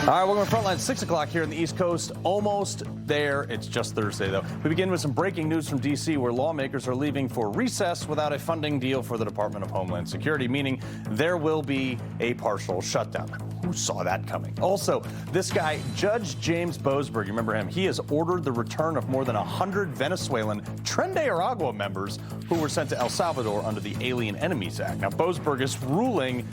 All right, welcome to Frontline, 6 o'clock here on the East Coast. Almost there. It's just Thursday, though. We begin with some breaking news from D.C., where lawmakers are leaving for recess without a funding deal for the Department of Homeland Security, meaning there will be a partial shutdown. Who saw that coming? Also, this guy, Judge James Boasberg, you remember him? He has ordered the return of more than 100 Venezuelan Tren de Aragua members who were sent to El Salvador under the Alien Enemies Act. Now, Boasberg is ruling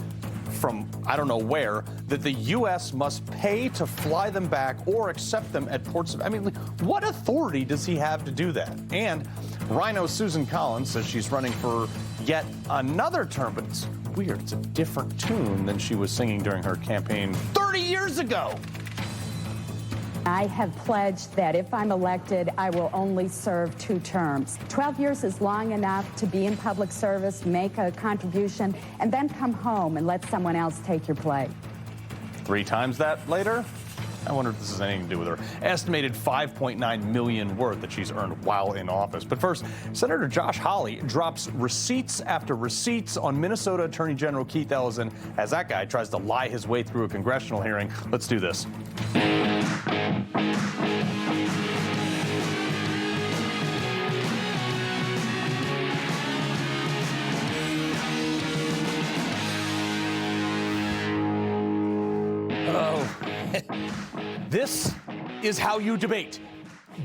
from I don't know where, that the U.S. must pay to fly them back or accept them at ports of, I mean, what authority does he have to do that? And Rhino Susan Collins says she's running for yet another term, but it's weird. It's a different tune than she was singing during her campaign 30 years ago. I have pledged that if I'm elected, I will only serve 2 terms. 12 years is long enough to be in public service, make a contribution, and then come home and let someone else take your place. 3 times that later? I wonder if this has anything to do with her estimated $5.9 million worth that she's earned while in office. But first, Senator Josh Hawley drops receipts after receipts on Minnesota Attorney General Keith Ellison as that guy tries to lie his way through a congressional hearing. Let's do this. This is how you debate.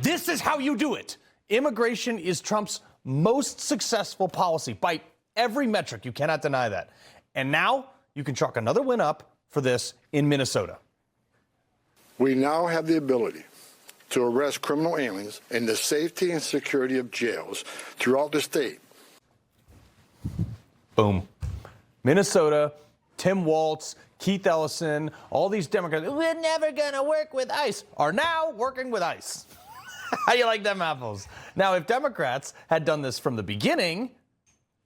This is how you do it. Immigration is Trump's most successful policy by every metric. You cannot deny that. And now you can chalk another win up for this in Minnesota. We now have the ability to arrest criminal aliens in the safety and security of jails throughout the state. Boom. Minnesota, Tim Walz, Keith Ellison, all these Democrats, we're never going to work with ICE, are now working with ICE. How you like them apples? Now, if Democrats had done this from the beginning,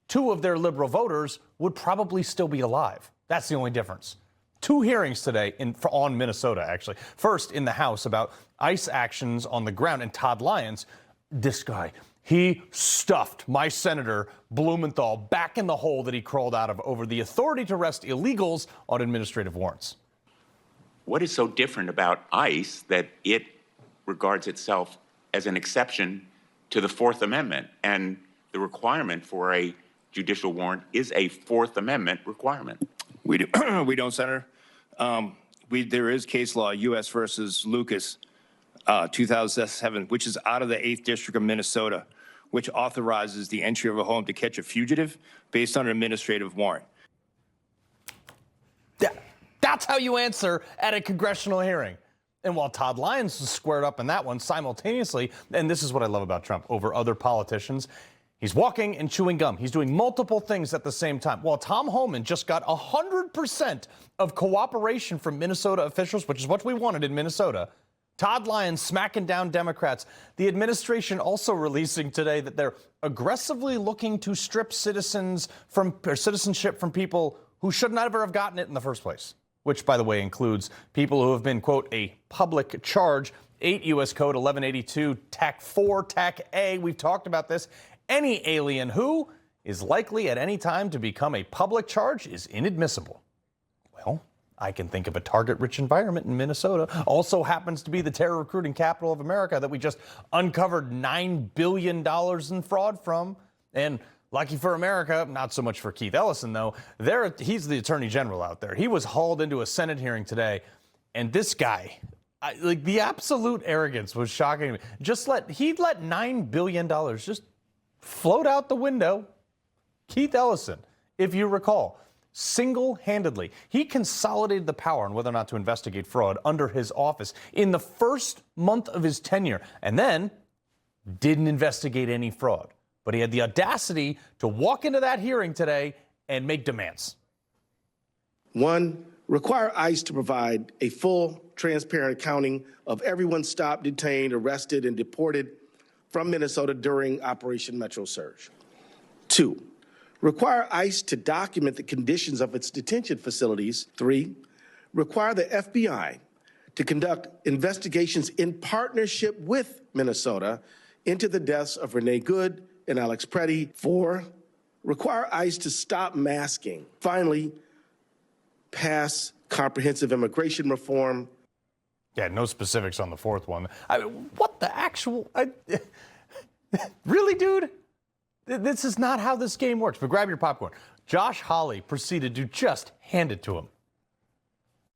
2 of their liberal voters would probably still be alive. That's the only difference. 2 hearings today on Minnesota, actually. First, in the House about ICE actions on the ground. And Todd Lyons, this guy, he stuffed my Senator Blumenthal back in the hole that he crawled out of over the authority to arrest illegals on administrative warrants. What is so different about ICE that it regards itself as an exception to the 4th Amendment? And the requirement for a judicial warrant is a 4th Amendment requirement. We don't, Senator. There is case law, U.S. versus Lucas, 2007, which is out of the 8th District of Minnesota, which authorizes the entry of a home to catch a fugitive based on an administrative warrant. That's how you answer at a congressional hearing. And while Todd Lyons was squared up in that one simultaneously, and this is what I love about Trump over other politicians, he's walking and chewing gum. He's doing multiple things at the same time. While Tom Homan just got 100% of cooperation from Minnesota officials, which is what we wanted in Minnesota, Todd Lyons smacking down Democrats. The administration also releasing today that they're aggressively looking to strip citizenship from people who should never have gotten it in the first place, which, by the way, includes people who have been, quote, a public charge. 8 U.S. Code 1182, Tac 4, Tac A. We've talked about this. Any alien who is likely at any time to become a public charge is inadmissible. Well, I can think of a target-rich environment in Minnesota. Also happens to be the terror recruiting capital of America that we just uncovered $9 billion in fraud from. And lucky for America, not so much for Keith Ellison, though, he's the attorney general out there. He was hauled into a Senate hearing today, and this guy, the absolute arrogance was shocking to me. He'd let $9 billion just float out the window. Keith Ellison, if you recall, single-handedly, he consolidated the power on whether or not to investigate fraud under his office in the first month of his tenure, and then didn't investigate any fraud. But he had the audacity to walk into that hearing today and make demands. 1, require ICE to provide a full, transparent accounting of everyone stopped, detained, arrested, and deported from Minnesota during Operation Metro Surge. 2, require ICE to document the conditions of its detention facilities. 3, require the FBI to conduct investigations in partnership with Minnesota into the deaths of Renee Good and Alex Preddy. 4, require ICE to stop masking. Finally, pass comprehensive immigration reform. Yeah, no specifics on the fourth one. What the actual... really, dude? This is not how this game works. But grab your popcorn. Josh Hawley proceeded to just hand it to him.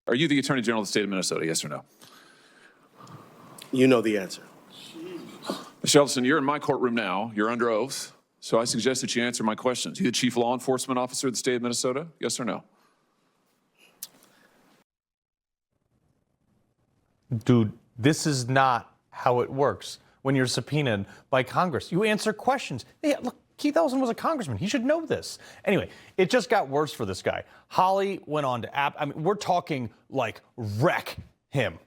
Are you the Attorney General of the state of Minnesota, yes or no? You know the answer. Ms. Ellison, you're in my courtroom now. You're under oath. So I suggest that you answer my questions. You the Chief Law Enforcement Officer of the state of Minnesota, yes or no? Dude, this is not how it works when you're subpoenaed by Congress. You answer questions. Yeah, look, Keith Ellison was a congressman. He should know this. Anyway, it just got worse for this guy. Hawley went on to we're talking like wreck him.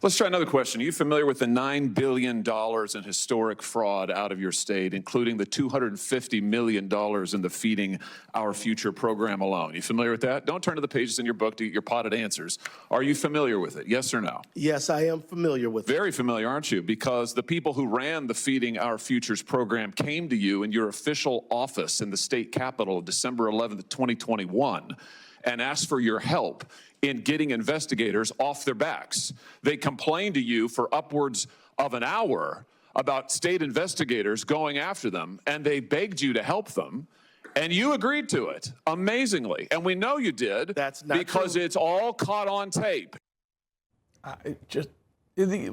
Let's try another question. Are you familiar with the $9 billion in historic fraud out of your state, including the $250 million in the Feeding Our Future program alone? You familiar with that? Don't turn to the pages in your book to get your potted answers. Are you familiar with it? Yes or no? Yes, I am familiar with it. Very familiar, aren't you? Because the people who ran the Feeding Our Futures program came to you in your official office in the state capitol December 11th, 2021, and asked for your help in getting investigators off their backs. They complained to you for upwards of an hour about state investigators going after them, and they begged you to help them, and you agreed to it, amazingly. And we know you did. That's not because true. It's all caught on tape.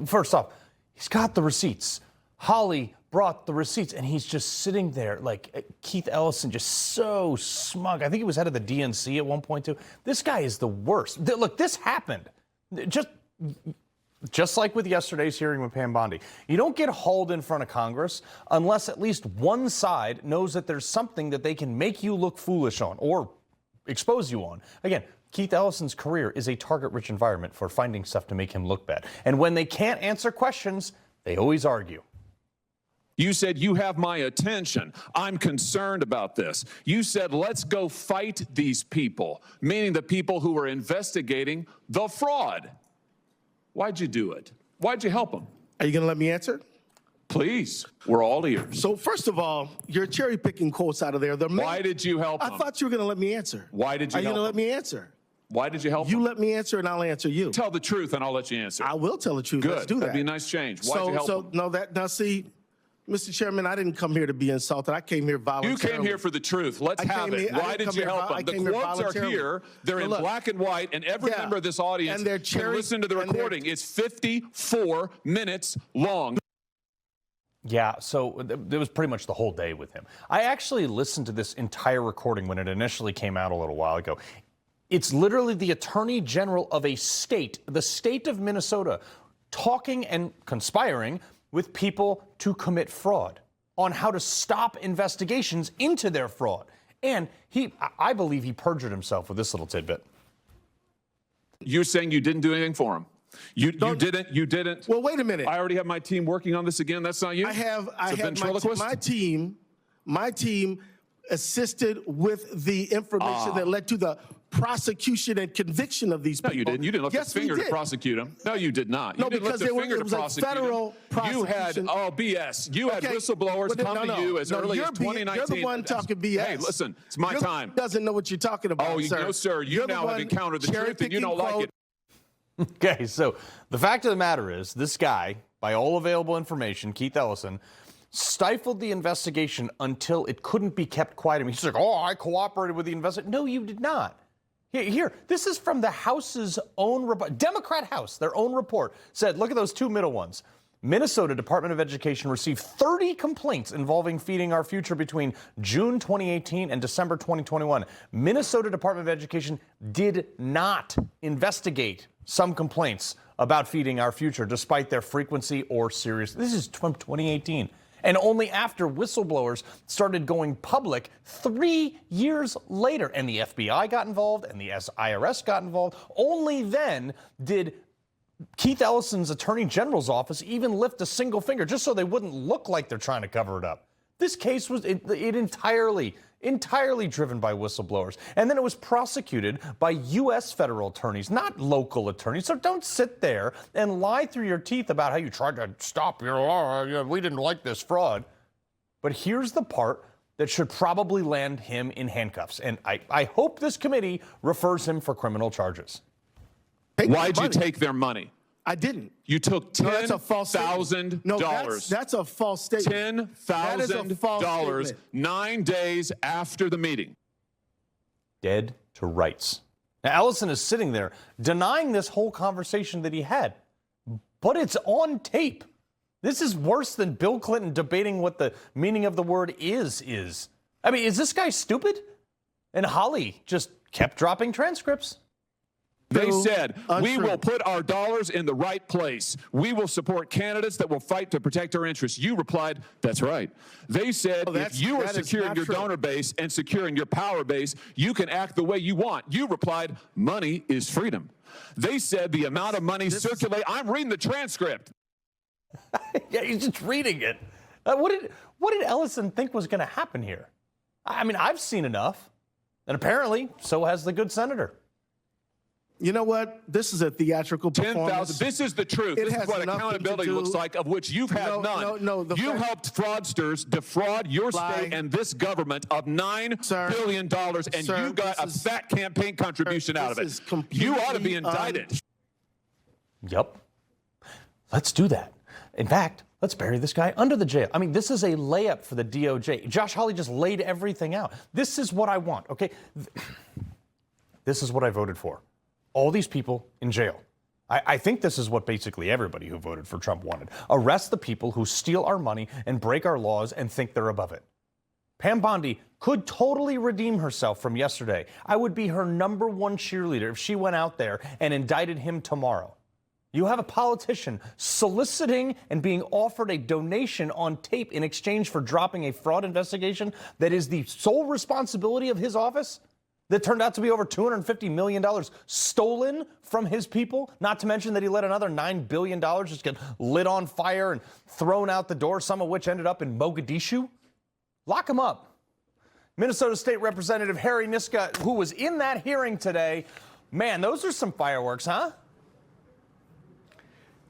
First off, he's got the receipts. Hawley brought the receipts, and he's just sitting there like Keith Ellison, just so smug. I think he was head of the DNC at one point, too. This guy is the worst. Look, this happened. Just like with yesterday's hearing with Pam Bondi. You don't get hauled in front of Congress unless at least one side knows that there's something that they can make you look foolish on or expose you on. Again, Keith Ellison's career is a target-rich environment for finding stuff to make him look bad. And when they can't answer questions, they always argue. You said, you have my attention. I'm concerned about this. You said, let's go fight these people, meaning the people who were investigating the fraud. Why'd you do it? Why'd you help them? Are you going to let me answer? Please, we're all ears. So first of all, you're cherry picking quotes out of there. Why did you help them? I thought you were going to let me answer. Why did you help them? Are you going to let me answer? Why did you help You them? let me answer and I'll answer you. Tell the truth and I'll let you answer. I will tell the truth. Good. Let's do that. That'd be a nice change. Why'd you help them? Now see, Mr. Chairman, I didn't come here to be insulted. I came here voluntarily. You came here for the truth. Let's have it. Why did you help them? The quotes are here. They're in black and white, and every member of this audience can listen to the recording. It's 54 minutes long. Yeah, so it was pretty much the whole day with him. I actually listened to this entire recording when it initially came out a little while ago. It's literally the Attorney General of a state, the state of Minnesota, talking and conspiring with people to commit fraud on how to stop investigations into their fraud. And I believe he perjured himself with this little tidbit. You're saying you didn't do anything for him. You didn't. Well, wait a minute. I already have my team working on this again. That's not you? I have my team assisted with the information that led to the prosecution and conviction of these people. No, you didn't. You didn't lift a finger to prosecute them. No, you did not. You didn't lift a finger to prosecute them. Federal prosecution. You had, BS. You had whistleblowers come to you as early as 2019. You're the one talking BS. Hey, listen, it's my time. Doesn't know what you're talking about, sir. No, sir. You now have encountered the truth and you don't like it. Okay, so the fact of the matter is, this guy, by all available information, Keith Ellison, stifled the investigation until it couldn't be kept quiet. I mean, he's like, I cooperated with the investigation. No, you did not. Here, this is from the House's own report. Democrat House, their own report, said, look at those two middle ones. Minnesota Department of Education received 30 complaints involving Feeding Our Future between June 2018 and December 2021. Minnesota Department of Education did not investigate some complaints about Feeding Our Future, despite their frequency or seriousness. This is from 2018. And only after whistleblowers started going public 3 years later, and the FBI got involved and the IRS got involved, only then did Keith Ellison's Attorney General's office even lift a single finger, just so they wouldn't look like they're trying to cover it up. This case was entirely driven by whistleblowers. And then it was prosecuted by U.S. federal attorneys, not local attorneys. So don't sit there and lie through your teeth about how you tried to stop we didn't like this fraud. But here's the part that should probably land him in handcuffs. And I hope this committee refers him for criminal charges. Why'd you take their money? I didn't. You took $10,000. No, that's a false statement. $10,000 9 days after the meeting. Dead to rights. Now, Ellison is sitting there denying this whole conversation that he had, but it's on tape. This is worse than Bill Clinton debating what the meaning of the word is. I mean, is this guy stupid? And Holly just kept dropping transcripts. They said, we will put our dollars in the right place. We will support candidates that will fight to protect our interests. You replied, that's right. They said, if you are securing your donor base and securing your power base, you can act the way you want. You replied, money is freedom. They said the amount of money circulate. I'm reading the transcript. Yeah, he's just reading it. What did Ellison think was going to happen here? I mean, I've seen enough. And apparently, so has the good senator. You know what? This is a theatrical performance. This is the truth. This is what accountability looks like, of which you've had none. You helped fraudsters defraud your state and this government of $9 billion, and you got a fat campaign contribution out of it. You ought to be indicted. Yep. Let's do that. In fact, let's bury this guy under the jail. I mean, this is a layup for the DOJ. Josh Hawley just laid everything out. This is what I want, okay? This is what I voted for. All these people in jail. I think this is what basically everybody who voted for Trump wanted. Arrest the people who steal our money and break our laws and think they're above it. Pam Bondi could totally redeem herself from yesterday. I would be her #1 cheerleader if she went out there and indicted him tomorrow. You have a politician soliciting and being offered a donation on tape in exchange for dropping a fraud investigation that is the sole responsibility of his office, that turned out to be over $250 million stolen from his people, not to mention that he let another $9 billion just get lit on fire and thrown out the door, some of which ended up in Mogadishu. Lock him up. Minnesota State Representative Harry Niska, who was in that hearing today, man, those are some fireworks, huh?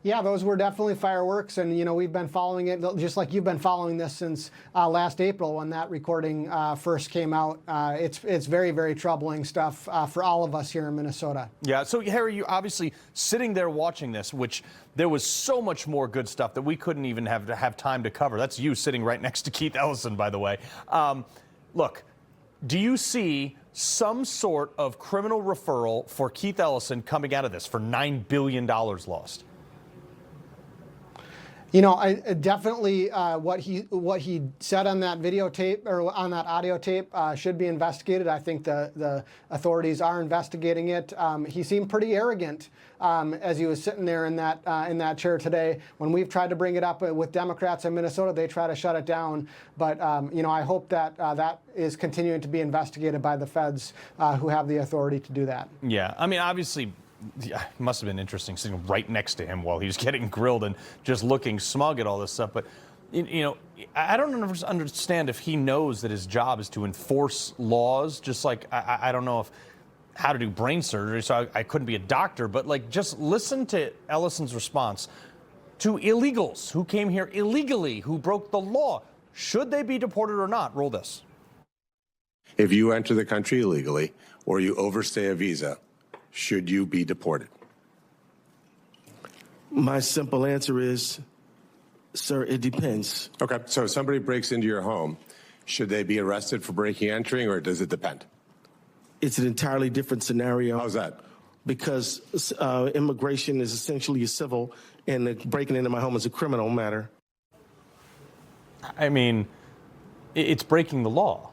Yeah, those were definitely fireworks, and you know we've been following it just like you've been following this since last April when that recording first came out. It's very, very troubling stuff for all of us here in Minnesota. Yeah, so Harry, you obviously sitting there watching this, which there was so much more good stuff that we couldn't even have time to cover. That's you sitting right next to Keith Ellison, by the way. Look, do you see some sort of criminal referral for Keith Ellison coming out of this for $9 billion lost? You know, I definitely what he said on that videotape or on that audio tape should be investigated. I think the authorities are investigating it. He seemed pretty arrogant as he was sitting there in that chair today. When we've tried to bring it up with Democrats in Minnesota, they try to shut it down. But you know, I hope that that is continuing to be investigated by the feds who have the authority to do that. Yeah, I mean, obviously. Yeah, it must have been interesting sitting right next to him while he was getting grilled and just looking smug at all this stuff. But, you know, I don't understand if he knows that his job is to enforce laws, just like I don't know how to do brain surgery, so I couldn't be a doctor. But, like, just listen to Ellison's response to illegals who came here illegally, who broke the law. Should they be deported or not? Roll this. If you enter the country illegally or you overstay a visa, should you be deported? My simple answer is, sir, it depends. Okay, so if somebody breaks into your home, should they be arrested for breaking and entering, or does it depend? It's an entirely different scenario. How's that? Because immigration is essentially a civil, and breaking into my home is a criminal matter. I mean, it's breaking the law.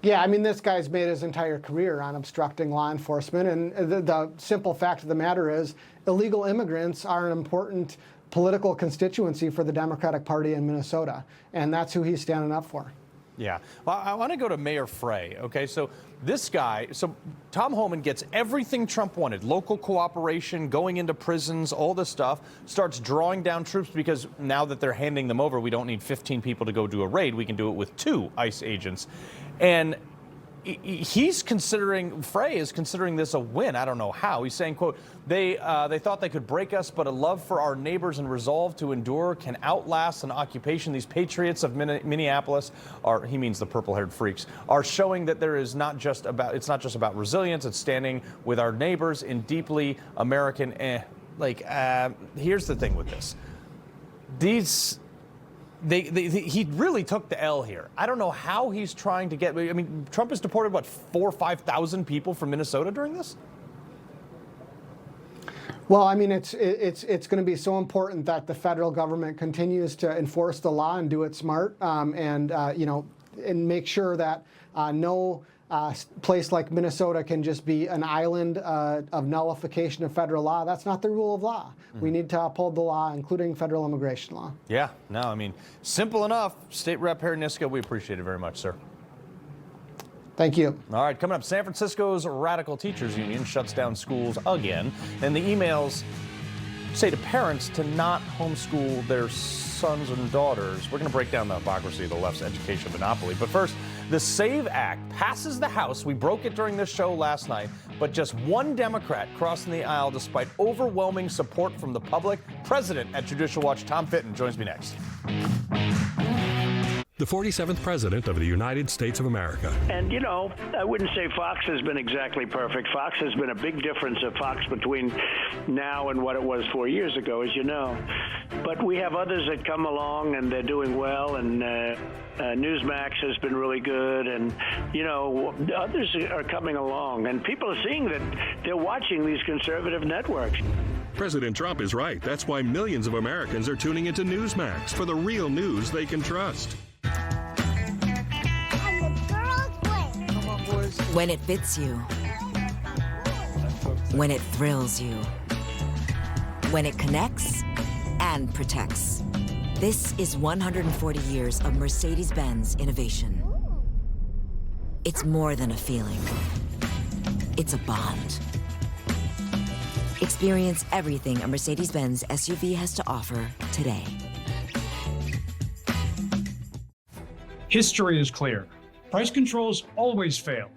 Yeah, I mean, this guy's made his entire career on obstructing law enforcement, and the simple fact of the matter is illegal immigrants are an important political constituency for the Democratic Party in Minnesota, and that's who he's standing up for. Yeah. Well, I want to go to Mayor Frey, okay? So this guy, Tom Homan gets everything Trump wanted, local cooperation, going into prisons, all this stuff, starts drawing down troops because now that they're handing them over, we don't need 15 people to go do a raid. We can do it with 2 ICE agents. And he's considering, Frey is considering this a win. I don't know how. He's saying, quote, they thought they could break us, but a love for our neighbors and resolve to endure can outlast an occupation. These patriots of Minneapolis are, he means the purple-haired freaks, are showing that it's not just about resilience. It's standing with our neighbors in deeply American, here's the thing with this. He really took the L here. I don't know how he's trying to get. I mean, Trump has deported, what, 4,000 or 5,000 people from Minnesota during this? Well, I mean, it's going to be so important that the federal government continues to enforce the law and do it smart, and make sure that no place like Minnesota can just be an island of nullification of federal law. That's not the rule of law. We need to uphold the law, including federal immigration law. Yeah, no, I mean, simple enough. State Rep Harry Niska, we appreciate it very much, sir. Thank you. All right, coming up, San Francisco's Radical Teachers Union shuts down schools again. And the emails say to parents to not homeschool their sons and daughters. We're going to break down the hypocrisy of the left's education monopoly. But first, the SAVE Act passes the House. We broke it during this show last night, but just one Democrat crossing the aisle despite overwhelming support from the public. President at Judicial Watch, Tom Fitton, joins me next. The 47th President of the United States of America. And, I wouldn't say Fox has been exactly perfect. Fox has been a big difference of Fox between now and what it was 4 years ago, as you know. But we have others that come along, and they're doing well, and Newsmax has been really good, and, others are coming along. And people are seeing that they're watching these conservative networks. President Trump is right. That's why millions of Americans are tuning into Newsmax for the real news they can trust. When it fits you. When it thrills you. When it connects and protects. This is 140 years of Mercedes-Benz innovation. It's more than a feeling. It's a bond. Experience everything a Mercedes-Benz SUV has to offer today. History is clear. Price controls always fail.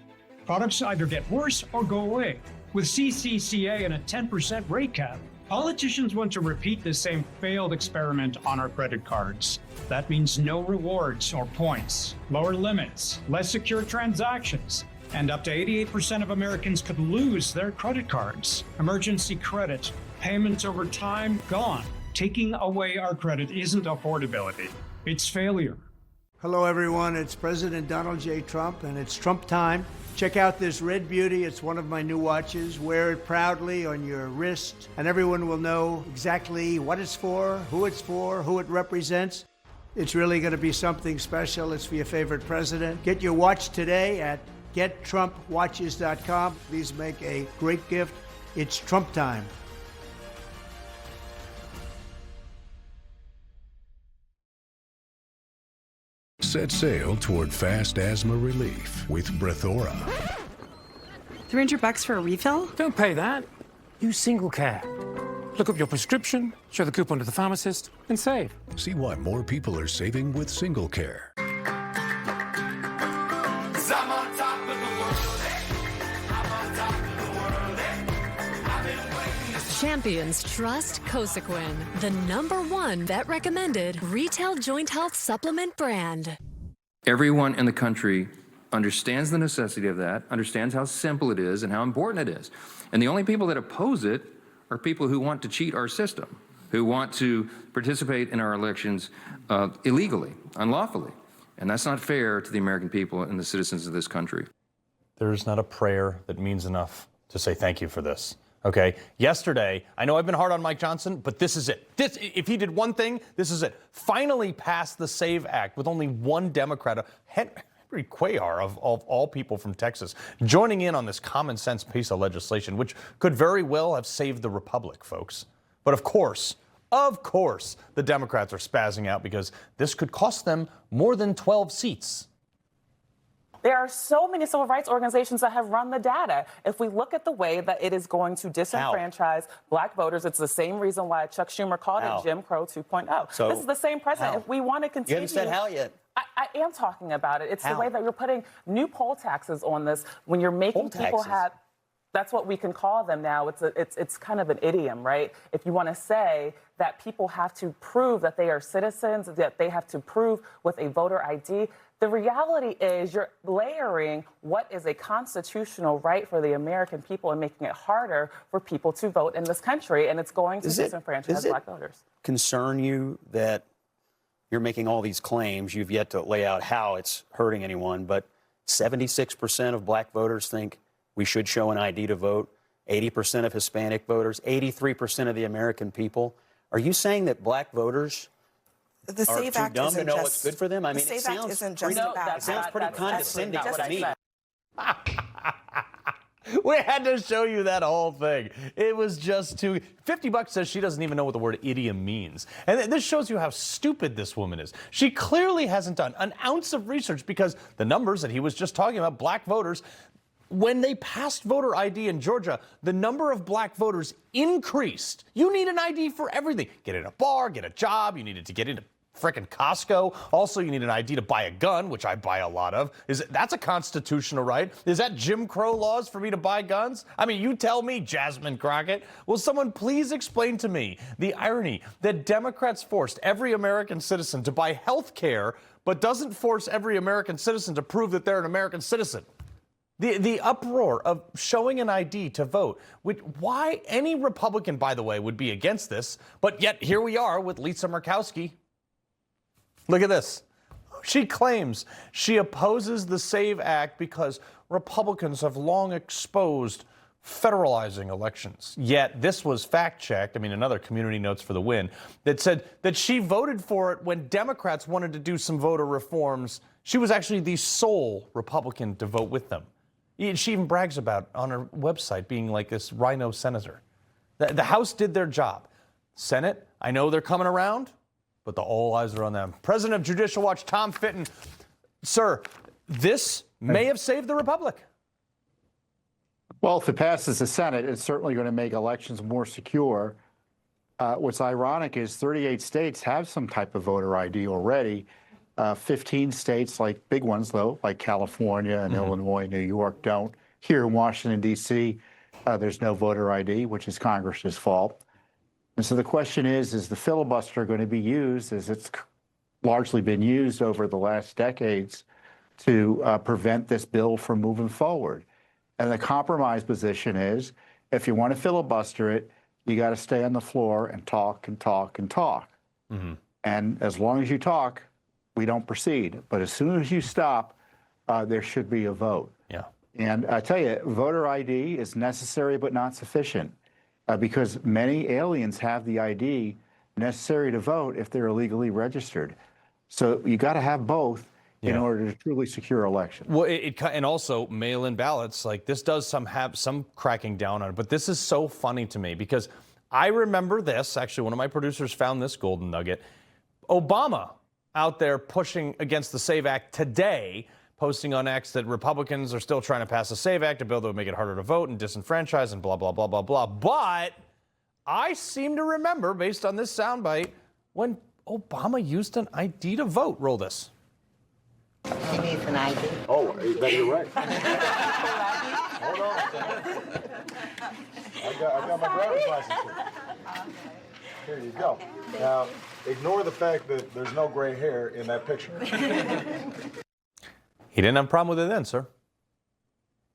Products either get worse or go away. With CCCA and a 10% rate cap, politicians want to repeat the same failed experiment on our credit cards. That means no rewards or points, lower limits, less secure transactions, and up to 88% of Americans could lose their credit cards. Emergency credit, payments over time, gone. Taking away our credit isn't affordability, it's failure. Hello, everyone. It's President Donald J. Trump, and it's Trump time. Check out this red beauty. It's one of my new watches. Wear it proudly on your wrist, and everyone will know exactly what it's for, who it represents. It's really going to be something special. It's for your favorite president. Get your watch today at GetTrumpWatches.com. These make a great gift. It's Trump time. Set sail toward fast asthma relief with Brethora. $300 for a refill? Don't pay that. Use Single Care. Look up your prescription, show the coupon to the pharmacist, and save. See why more people are saving with Single Care. Champions trust Cosequin, the #1 vet-recommended retail joint health supplement brand. Everyone in the country understands the necessity of that, understands how simple it is and how important it is. And the only people that oppose it are people who want to cheat our system, who want to participate in our elections illegally, unlawfully. And that's not fair to the American people and the citizens of this country. There is not a prayer that means enough to say thank you for this. Okay, yesterday, I know I've been hard on Mike Johnson, but this is it. If he did one thing, this is it. Finally passed the SAVE Act with only one Democrat, Henry Cuellar, of all people from Texas, joining in on this common sense piece of legislation, which could very well have saved the republic, folks. But of course, the Democrats are spazzing out because this could cost them more than 12 seats. There are so many civil rights organizations that have run the data. If we look at the way that it is going to disenfranchise black voters, it's the same reason why Chuck Schumer called it Jim Crow 2.0. So, this is the same president. If we want to continue... You haven't said how yet. I am talking about it. It's the way that you're putting new poll taxes on this when you're making people have... That's what we can call them now. It's kind of an idiom, right? If you want to say that people have to prove that they are citizens, that they have to prove with a voter ID, the reality is you're layering what is a constitutional right for the American people and making it harder for people to vote in this country, and it's going to disenfranchise black voters. Concern you that you're making all these claims? You've yet to lay out how it's hurting anyone, but 76% of black voters think we should show an ID to vote. 80% of Hispanic voters, 83% of the American people. Are you saying that black voters are too dumb to know what's good for them? I mean, it sounds pretty condescending to me. We had to show you that whole thing. It was just too... $50 says she doesn't even know what the word idiom means. And this shows you how stupid this woman is. She clearly hasn't done an ounce of research, because the numbers that he was just talking about, black voters... When they passed voter ID in Georgia, the number of black voters increased. You need an ID for everything. Get in a bar, get a job, you needed to get into frickin' Costco. Also, you need an ID to buy a gun, which I buy a lot of. That's a constitutional right? Is that Jim Crow laws for me to buy guns? I mean, you tell me, Jasmine Crockett. Will someone please explain to me the irony that Democrats forced every American citizen to buy health care, but doesn't force every American citizen to prove that they're an American citizen? The uproar of showing an ID to vote, why any Republican, by the way, would be against this, but yet here we are with Lisa Murkowski. Look at this. She claims she opposes the SAVE Act because Republicans have long exposed federalizing elections. Yet this was fact-checked, another Community Notes for the Win, that said that she voted for it when Democrats wanted to do some voter reforms. She was actually the sole Republican to vote with them. She even brags about on her website being like this rhino senator. The House did their job. Senate, I know they're coming around, but all eyes are on them. President of Judicial Watch, Tom Fitton. Sir, this may have saved the Republic. Well, if it passes the Senate, it's certainly going to make elections more secure. What's ironic is 38 states have some type of voter ID already. 15 states, like big ones, though, like California and Illinois, New York, don't. Here in Washington, D.C., there's no voter ID, which is Congress's fault. And so the question is the filibuster going to be used, as it's largely been used over the last decades, to prevent this bill from moving forward? And the compromise position is, if you want to filibuster it, you got to stay on the floor and talk and talk and talk. And as long as you talk, we don't proceed. But as soon as you stop, there should be a vote. Yeah. And I tell you, voter ID is necessary but not sufficient, because many aliens have the ID necessary to vote if they're illegally registered. So you got to have both in order to truly secure elections. Well, and also mail-in ballots, like this does have some cracking down on it. But this is so funny to me because I remember this. Actually, one of my producers found this golden nugget. Obama out there pushing against the SAVE Act today, posting on X that Republicans are still trying to pass the SAVE Act, a bill that would make it harder to vote and disenfranchise and blah, blah, blah, blah, blah. But I seem to remember, based on this soundbite, when Obama used an ID to vote. Roll this. He needs an ID. Oh, that you're right. Hold on. I got my driver's license here. Here you go. Now, ignore the fact that there's no gray hair in that picture. He didn't have a problem with it then, sir.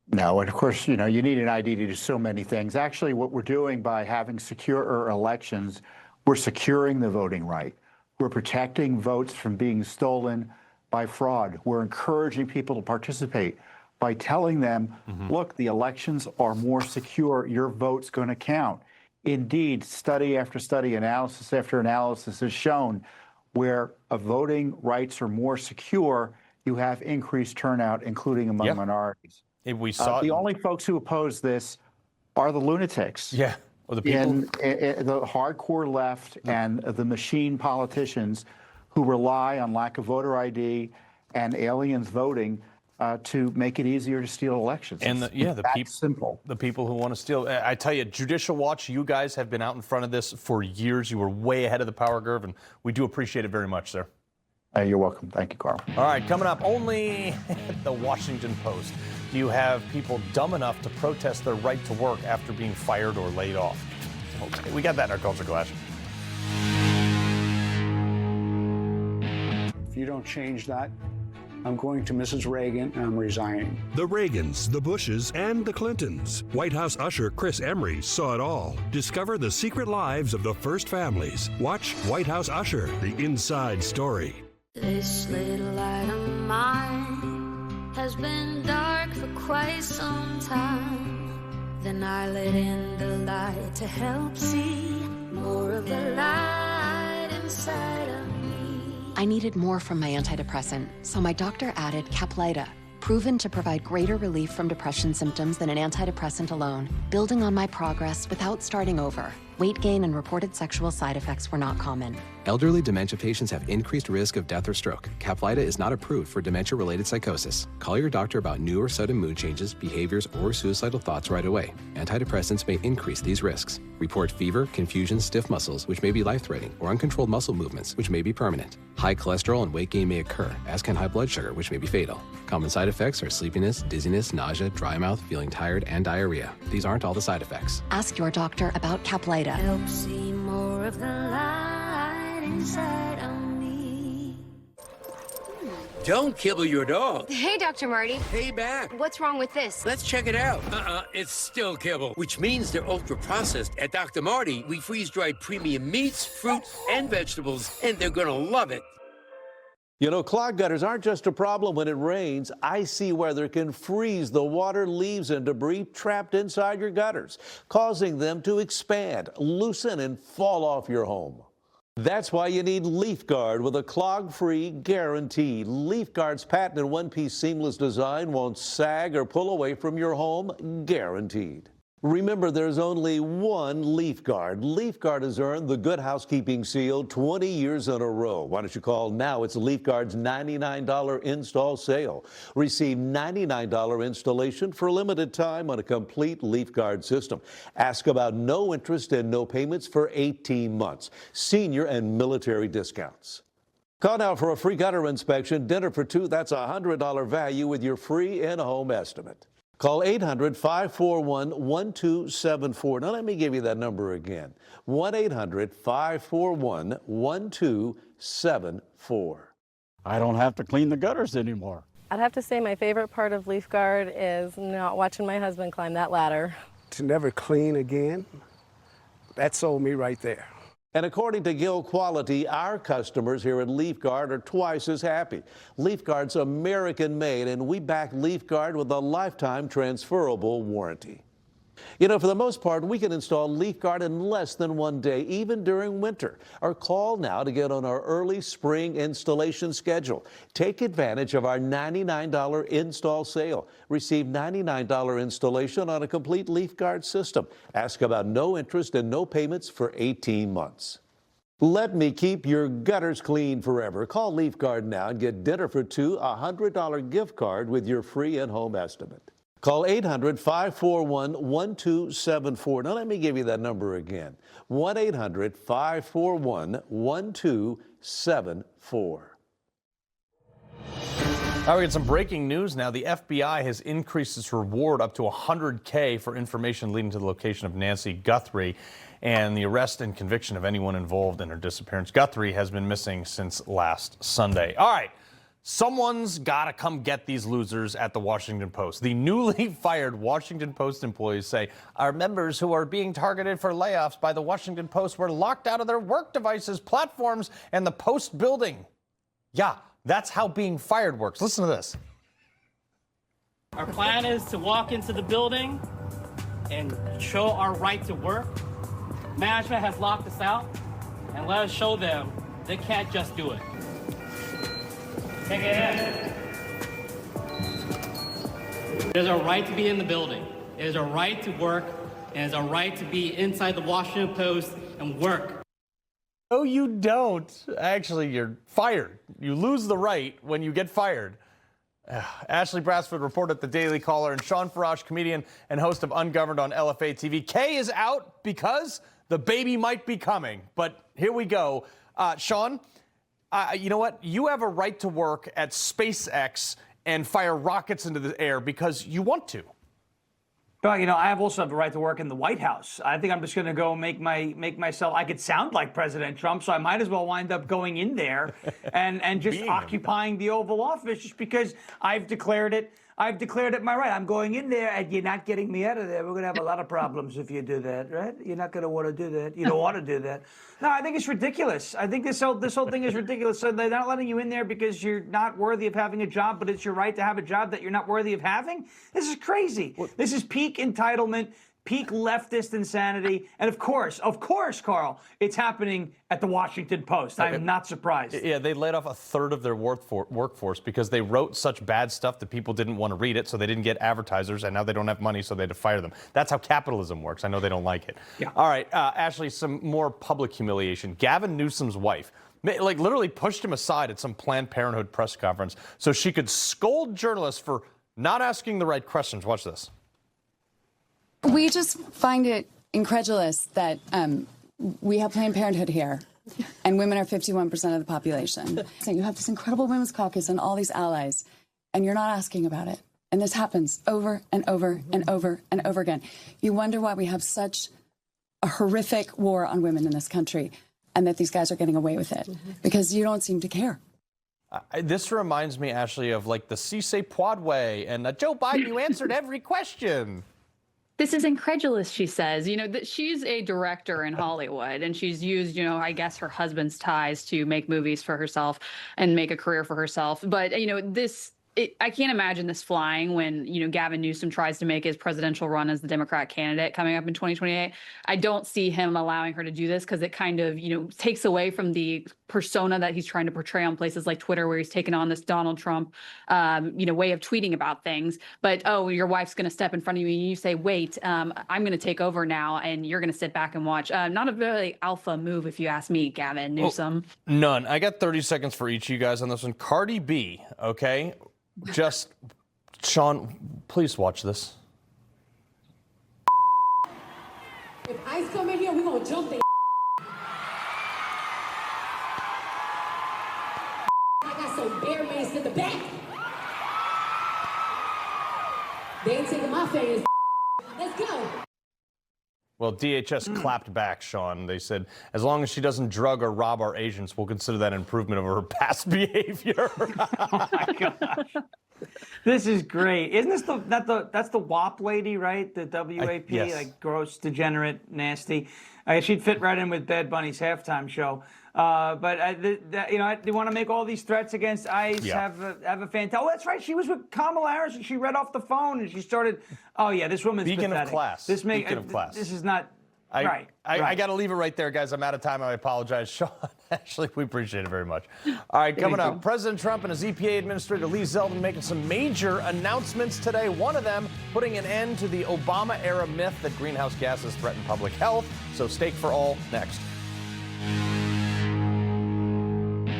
No, and of course, you need an ID to do so many things. Actually, what we're doing by having secure elections, we're securing the voting right. We're protecting votes from being stolen by fraud. We're encouraging people to participate by telling them, look, the elections are more secure. Your vote's going to count. Indeed, study after study, analysis after analysis has shown where voting rights are more secure, you have increased turnout, including among minorities. We saw the only folks who oppose this are the lunatics. Yeah, or the people. In the hardcore left and the machine politicians who rely on lack of voter ID and aliens voting to make it easier to steal elections. And Simple. The people who want to steal. I tell you, Judicial Watch, you guys have been out in front of this for years. You were way ahead of the power curve, and we do appreciate it very much, sir. You're welcome. Thank you, Carl. All right, coming up, only the Washington Post. Do you have people dumb enough to protest their right to work after being fired or laid off? Okay, we got that in our Culture Clash. If you don't change that, I'm going to Mrs. Reagan and I'm resigning. The Reagans, the Bushes, and the Clintons. White House usher Chris Emery saw it all. Discover the secret lives of the first families. Watch White House Usher, the inside story. This little light of mine has been dark for quite some time. Then I let in the light to help see more of the light inside of me. I needed more from my antidepressant, so my doctor added Caplyta, proven to provide greater relief from depression symptoms than an antidepressant alone, building on my progress without starting over. Weight gain and reported sexual side effects were not common. Elderly dementia patients have increased risk of death or stroke. Caplyta is not approved for dementia-related psychosis. Call your doctor about new or sudden mood changes, behaviors, or suicidal thoughts right away. Antidepressants may increase these risks. Report fever, confusion, stiff muscles, which may be life-threatening, or uncontrolled muscle movements, which may be permanent. High cholesterol and weight gain may occur, as can high blood sugar, which may be fatal. Common side effects are sleepiness, dizziness, nausea, dry mouth, feeling tired, and diarrhea. These aren't all the side effects. Ask your doctor about Caplyta. Help see more of the light inside of me. Don't kibble your dog. Hey, Dr. Marty. Hey, back. What's wrong with this? Let's check it out. It's still kibble, which means they're ultra-processed. At Dr. Marty, we freeze-dried premium meats, fruits, and vegetables, and they're gonna love it. You know, clogged gutters aren't just a problem when it rains. Icy weather can freeze the water, leaves, and debris trapped inside your gutters, causing them to expand, loosen, and fall off your home. That's why you need Leaf Guard with a clog-free guarantee. Leaf Guard's patented one-piece seamless design won't sag or pull away from your home, guaranteed. Remember, there's only one Leaf Guard. Leaf Guard has earned the Good Housekeeping seal 20 years in a row. Why don't you call now? It's Leaf Guard's $99 install sale. Receive $99 installation for a limited time on a complete Leaf Guard system. Ask about no interest and no payments for 18 months. Senior and military discounts. Call now for a free gutter inspection. Dinner for two, that's a $100 value with your free in-home estimate. Call 800-541-1274. Now, let me give you that number again. 1-800-541-1274. I don't have to clean the gutters anymore. I'd have to say my favorite part of Leaf Guard is not watching my husband climb that ladder. To never clean again, that sold me right there. And according to Gill Quality, our customers here at Leaf Guard are twice as happy. Leaf Guard's American-made, and we back Leaf Guard with a lifetime transferable warranty. You know, for the most part, we can install Leaf Guard in less than one day, even during winter. Or call now to get on our early spring installation schedule. Take advantage of our $99 install sale. Receive $99 installation on a complete Leaf Guard system. Ask about no interest and no payments for 18 months. Let me keep your gutters clean forever. Call Leaf Guard now and get dinner for two, a $100 gift card with your free in-home estimate. Call 800-541-1274. Now, let me give you that number again. 1-800-541-1274. Now we get some breaking news now. The FBI has increased its reward up to $100K for information leading to the location of Nancy Guthrie and the arrest and conviction of anyone involved in her disappearance. Guthrie has been missing since last Sunday. All right. Someone's got to come get these losers at the Washington Post. The newly fired Washington Post employees say our members who are being targeted for layoffs by the Washington Post were locked out of their work devices, platforms, and the Post building. Yeah, that's how being fired works. Listen to this. Our plan is to walk into the building and show our right to work. Management has locked us out, and let us show them they can't just do it. Take it in. There's a right to be in the building. There's a right to work, and there's a right to be inside the Washington Post and work. No, you don't. Actually, you're fired. You lose the right when you get fired. Ashley Brasfield, reporter at the Daily Caller, and Shawn Farash, comedian and host of Ungoverned on LFA TV. Kay is out because the baby might be coming. But here we go. Shawn, you know what? You have a right to work at SpaceX and fire rockets into the air because you want to. Well, you know, I also have a right to work in the White House. I think I'm just going to go make myself. I could sound like President Trump, so I might as well wind up going in there and just occupying the Oval Office, just because I've declared it. I've declared it my right. I'm going in there, and you're not getting me out of there. We're going to have a lot of problems if you do that, right? You're not going to want to do that. You don't want to do that. No, I think it's ridiculous. I think this whole thing is ridiculous. So they're not letting you in there because you're not worthy of having a job, but it's your right to have a job that you're not worthy of having? This is crazy. This is peak entitlement, peak leftist insanity. And of course, Carl, it's happening at the Washington Post. I'm not surprised. Yeah, they laid off a third of their workforce because they wrote such bad stuff that people didn't want to read it, so they didn't get advertisers, and now they don't have money, so they had to fire them. That's how capitalism works. I know they don't like it. Yeah. All right, Ashley, some more public humiliation. Gavin Newsom's wife, like, literally pushed him aside at some Planned Parenthood press conference so she could scold journalists for not asking the right questions. Watch this. We just find it incredulous that we have Planned Parenthood here, and women are 51% of the population. So you have this incredible women's caucus and all these allies, and you're not asking about it. And this happens over and over and over and over again. You wonder why we have such a horrific war on women in this country, and that these guys are getting away with it, because you don't seem to care. This reminds me, Ashley, of like the Cisse Poidway and Joe Biden, you answered every question. This is incredulous, she says. You know, that she's a director in Hollywood, and she's used, you know, I guess her husband's ties to make movies for herself and make a career for herself. But, you know, I can't imagine this flying when, you know, Gavin Newsom tries to make his presidential run as the Democrat candidate coming up in 2028. I don't see him allowing her to do this because it kind of, you know, takes away from the persona that he's trying to portray on places like Twitter, where he's taken on this Donald Trump, you know, way of tweeting about things. But, oh, your wife's going to step in front of you and you say, wait, I'm going to take over now and you're going to sit back and watch. Not a very alpha move, if you ask me, Gavin Newsom. Oh, none. I got 30 seconds for each of you guys on this one. Cardi B, okay? Just, Shawn, please watch this. If ICE come in here, we're going to jump their I got some bear mace in the back. They ain't taking my fans. Let's go. Well, DHS clapped back, Shawn. They said, as long as she doesn't drug or rob our agents, we'll consider that an improvement over her past behavior. Oh my gosh. This is great. Isn't this that's the WAP lady, right? The WAP, yes. Like gross, degenerate, nasty. She'd fit right in with Bad Bunny's halftime show. But you know, they want to make all these threats against ICE. Yeah. Have a fantastic. Oh, that's right. She was with Kamala Harris, and she read off the phone, and she started. Oh yeah, this woman's Beacon pathetic. of class. Beacon of class. This is not. I got to leave it right there, guys. I'm out of time. I apologize. Shawn, Ashley, we appreciate it very much. All right, coming up, President Trump and his EPA Administrator Lee Zeldin making some major announcements today. One of them putting an end to the Obama-era myth that greenhouse gases threaten public health. So Steak for All next.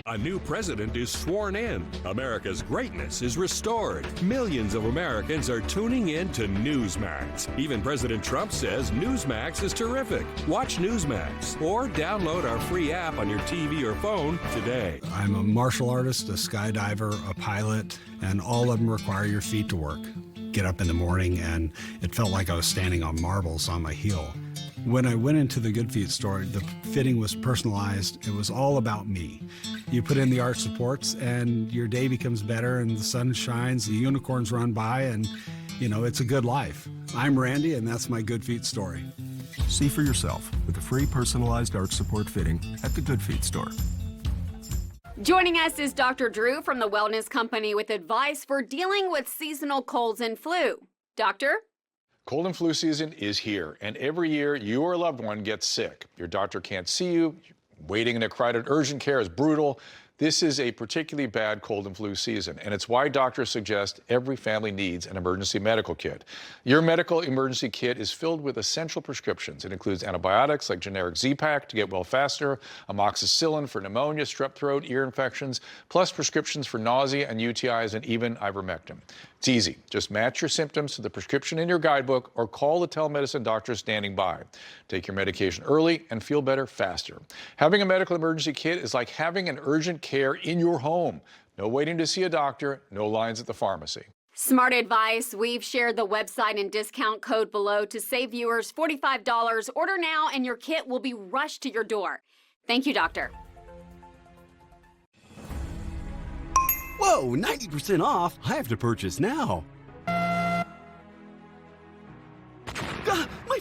A new president is sworn in. America's greatness is restored. Millions of Americans are tuning in to Newsmax. Even President Trump says Newsmax is terrific. Watch Newsmax or download our free app on your TV or phone today. I'm a martial artist, a skydiver, a pilot, and all of them require your feet to work. Get up in the morning and it felt like I was standing on marbles on my heel. When I went into the Good Feet store, the fitting was personalized. It was all about me. You put in the arch supports and your day becomes better and the sun shines, the unicorns run by, and you know, it's a good life. I'm Randy and that's my Good Feet story. See for yourself with a free personalized arch support fitting at the Good Feet store. Joining us is Dr. Drew from the Wellness Company with advice for dealing with seasonal colds and flu. Doctor? Cold and flu season is here, and every year you or a loved one gets sick. Your doctor can't see you. Waiting in a crowded urgent care is brutal. This is a particularly bad cold and flu season, and it's why doctors suggest every family needs an emergency medical kit. Your medical emergency kit is filled with essential prescriptions. It includes antibiotics like generic Z-Pak to get well faster, amoxicillin for pneumonia, strep throat, ear infections, plus prescriptions for nausea and UTIs, and even ivermectin. It's easy. Just match your symptoms to the prescription in your guidebook or call the telemedicine doctor standing by. Take your medication early and feel better faster. Having a medical emergency kit is like having an urgent care in your home. No waiting to see a doctor, no lines at the pharmacy. Smart advice. We've shared the website and discount code below to save viewers $45. Order now and your kit will be rushed to your door. Thank you, doctor. Whoa, 90% off? I have to purchase now. My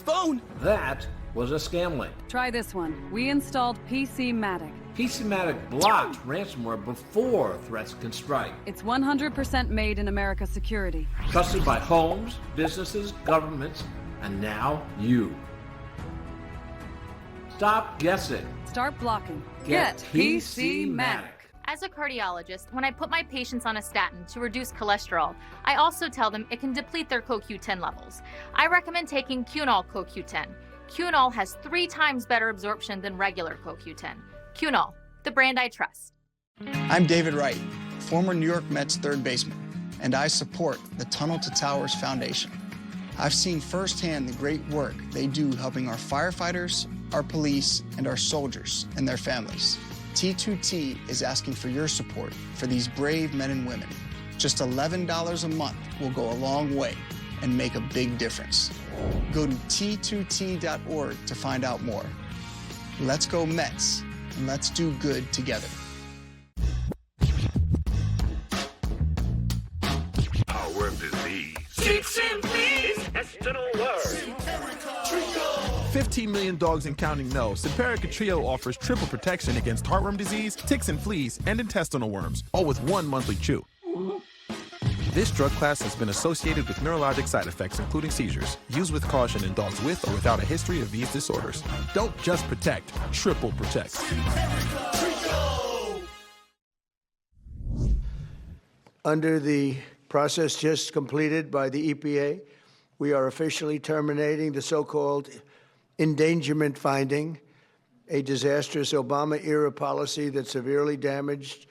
phone! That was a scam link. Try this one. We installed PCmatic. PCmatic blocked ransomware before threats can strike. It's 100% made in America security. Trusted by homes, businesses, governments, and now you. Stop guessing. Start blocking. Get PCmatic. As a cardiologist, when I put my patients on a statin to reduce cholesterol, I also tell them it can deplete their CoQ10 levels. I recommend taking Cunol CoQ10. Cunol has 3 times better absorption than regular CoQ10. Cunol, the brand I trust. I'm David Wright, former New York Mets third baseman, and I support the Tunnel to Towers Foundation. I've seen firsthand the great work they do helping our firefighters, our police, and our soldiers and their families. T2T is asking for your support for these brave men and women. Just $11 a month will go a long way and make a big difference. Go to t2t.org to find out more. Let's go Mets, and let's do good together. Power of disease. Ticks and fleas, external word. 15 million dogs and counting know Simparica Trio offers triple protection against heartworm disease, ticks and fleas, and intestinal worms, all with 1 monthly chew. This drug class has been associated with neurologic side effects, including seizures. Use with caution in dogs with or without a history of these disorders. Don't just protect, triple protect. Under the process just completed by the EPA, we are officially terminating the so-called endangerment finding, a disastrous Obama-era policy that severely damaged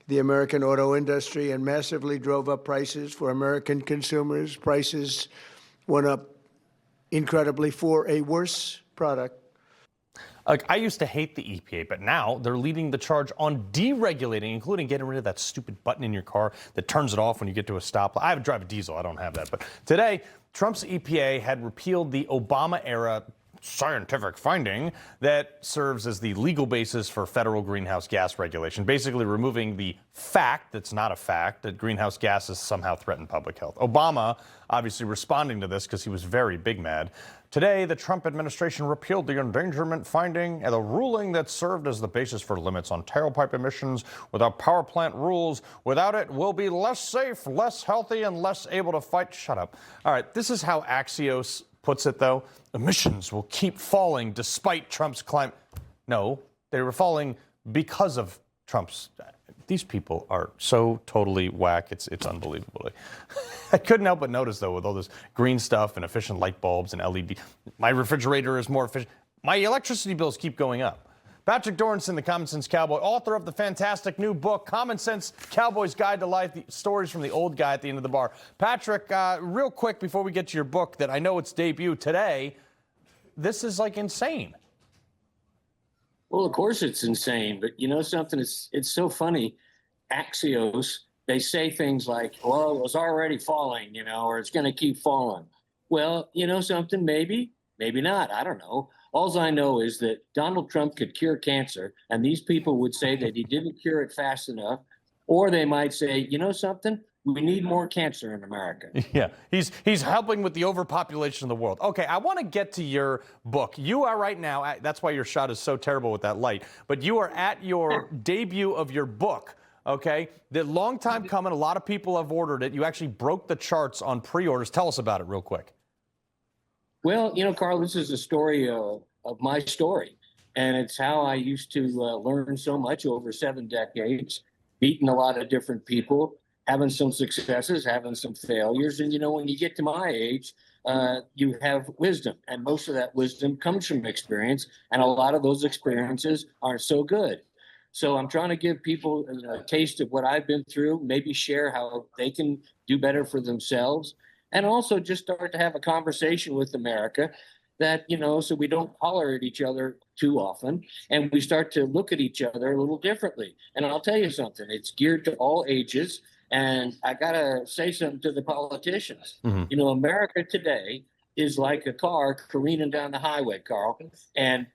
the American auto industry and massively drove up prices for American consumers. Prices went up incredibly for a worse product. I used to hate the EPA, but now they're leading the charge on deregulating, including getting rid of that stupid button in your car that turns it off when you get to a stoplight. I drive a diesel, I don't have that. But today, Trump's EPA had repealed the Obama-era scientific finding that serves as the legal basis for federal greenhouse gas regulation, basically removing the fact that's not a fact that greenhouse gases somehow threaten public health. Obama obviously responding to this because he was very big mad. Today, the Trump administration repealed the endangerment finding and the ruling that served as the basis for limits on tailpipe emissions. Without power plant rules, without it, we'll be less safe, less healthy, and less able to fight. Shut up. All right, this is how Axios puts it, though. Emissions will keep falling despite Trump's climate. No, they were falling because of Trump's. These people are so totally whack. It's unbelievable. I couldn't help but notice, though, with all this green stuff and efficient light bulbs and LED, my refrigerator is more efficient. My electricity bills keep going up. Patrick Dorinson, the Common Sense Cowboy, author of the fantastic new book, Common Sense Cowboy's Guide to Life, the stories from the old guy at the end of the bar. Patrick, real quick before we get to your book that I know it's debut today, this is like insane. Well, of course it's insane, but you know something? It's so funny. Axios, they say things like, well, it was already falling, or it's going to keep falling. Well, you know something? Maybe not. I don't know. All I know is that Donald Trump could cure cancer, and these people would say that he didn't cure it fast enough, or they might say, you know something? We need more cancer in America. Yeah, he's helping with the overpopulation of the world. Okay, I want to get to your book. You are right now, that's why your shot is so terrible with that light, but you are at your debut of your book, okay? The long time coming, a lot of people have ordered it. You actually broke the charts on pre-orders. Tell us about it real quick. Well, Carl, this is a story of my story. And it's how I used to learn so much over 7 decades, meeting a lot of different people, having some successes, having some failures. And, when you get to my age, you have wisdom. And most of that wisdom comes from experience. And a lot of those experiences aren't so good. So I'm trying to give people a taste of what I've been through, maybe share how they can do better for themselves, and also just start to have a conversation with America that, so we don't holler at each other too often, and we start to look at each other a little differently. And I'll tell you something, it's geared to all ages. And I got to say something to the politicians. Mm-hmm. America today is like a car careening down the highway, Carl. And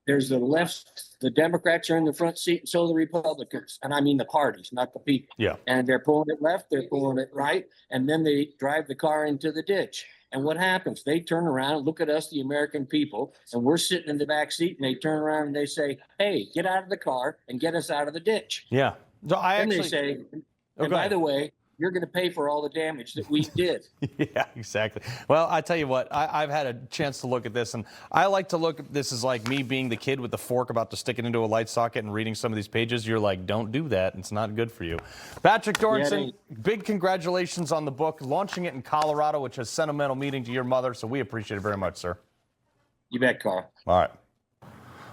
there's the left, the Democrats are in the front seat, and so the Republicans. And I mean the parties, not the people. Yeah. And they're pulling it left, they're pulling it right, and then they drive the car into the ditch. And what happens? They turn around and look at us, the American people, and we're sitting in the back seat, and they turn around and they say, hey, get out of the car and get us out of the ditch. Yeah. So They say, and by the way, you're going to pay for all the damage that we did. Yeah, exactly. Well, I tell you what, I've had a chance to look at this, and I like to look at this as like me being the kid with the fork about to stick it into a light socket and reading some of these pages. You're like, don't do that. It's not good for you. Patrick Dorinson, big congratulations on the book, launching it in Colorado, which has sentimental meaning to your mother, so we appreciate it very much, sir. You bet, Carl. All right.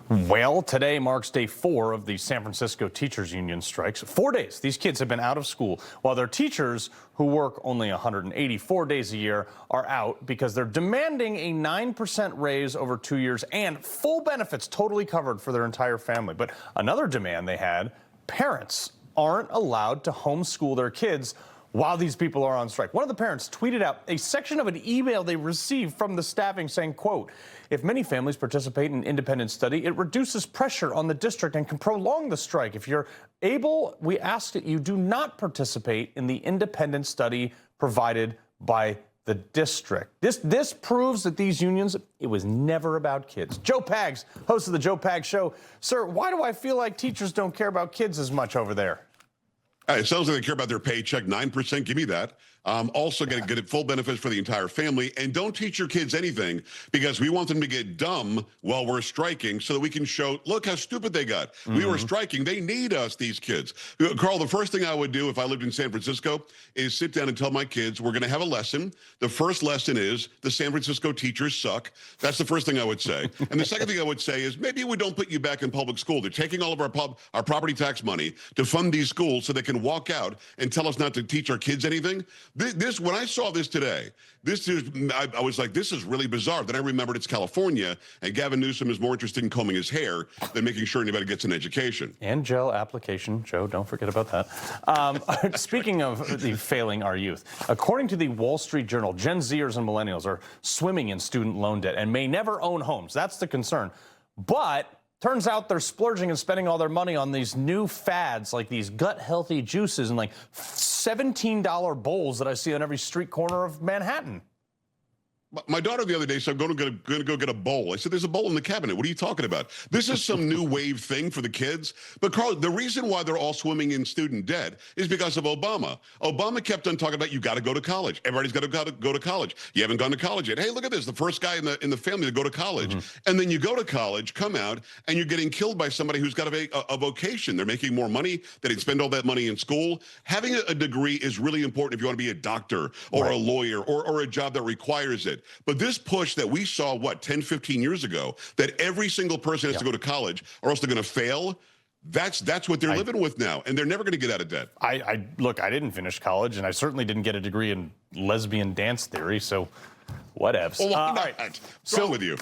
Well, today marks day 4 of the San Francisco Teachers Union strikes. 4 days. These kids have been out of school, while their teachers, who work only 184 days a year, are out because they're demanding a 9% raise over 2 years and full benefits totally covered for their entire family. But another demand they had, parents aren't allowed to homeschool their kids while these people are on strike. One of the parents tweeted out a section of an email they received from the staffing saying, quote, if many families participate in independent study, it reduces pressure on the district and can prolong the strike. If you're able, we ask that you do not participate in the independent study provided by the district. This proves that these unions, it was never about kids. Joe Pags, host of the Joe Pags Show. Sir, why do I feel like teachers don't care about kids as much over there? It sounds like they care about their paycheck, 9%, give me that. Also get full benefits for the entire family. And don't teach your kids anything because we want them to get dumb while we're striking so that we can show, look how stupid they got. We were striking. They need us, these kids. Carl, the first thing I would do if I lived in San Francisco is sit down and tell my kids, we're going to have a lesson. The first lesson is the San Francisco teachers suck. That's the first thing I would say. And the second thing I would say is maybe we don't put you back in public school. They're taking all of our property tax money to fund these schools so they can walk out and tell us not to teach our kids anything. When I saw this today, I was like, this is really bizarre. Then I remembered it's California, and Gavin Newsom is more interested in combing his hair than making sure anybody gets an education. And Joe application. Joe, don't forget about that. Speaking of the failing our youth, according to the Wall Street Journal, Gen Zers and millennials are swimming in student loan debt and may never own homes. That's the concern. But turns out they're splurging and spending all their money on these new fads like these gut-healthy juices and like $17 bowls that I see on every street corner of Manhattan. My daughter the other day said, I'm going to go get a bowl. I said, there's a bowl in the cabinet. What are you talking about? This is some new wave thing for the kids. But, Carl, the reason why they're all swimming in student debt is because of Obama. Obama kept on talking about you got to go to college. Everybody's got to go to college. You haven't gone to college yet. Hey, look at this. The first guy in the family to go to college. And then you go to college, come out, and you're getting killed by somebody who's got a vocation. They're making more money. They didn't spend all that money in school. Having a degree is really important if you want to be a doctor or a lawyer or a job that requires it. But this push that we saw, 10, 15 years ago, that every single person has to go to college or else they're going to fail, that's what they're living with now, and they're never going to get out of debt. Look, I didn't finish college, and I certainly didn't get a degree in lesbian dance theory, so whatevs. Well, why not? What's wrong with you?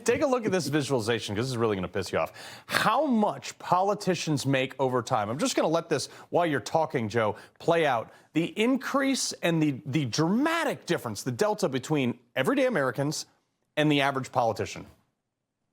Take a look at this visualization, because this is really going to piss you off. How much politicians make over time. I'm just going to let this, while you're talking, Joe, play out. The increase and the dramatic difference, the delta between everyday Americans and the average politician.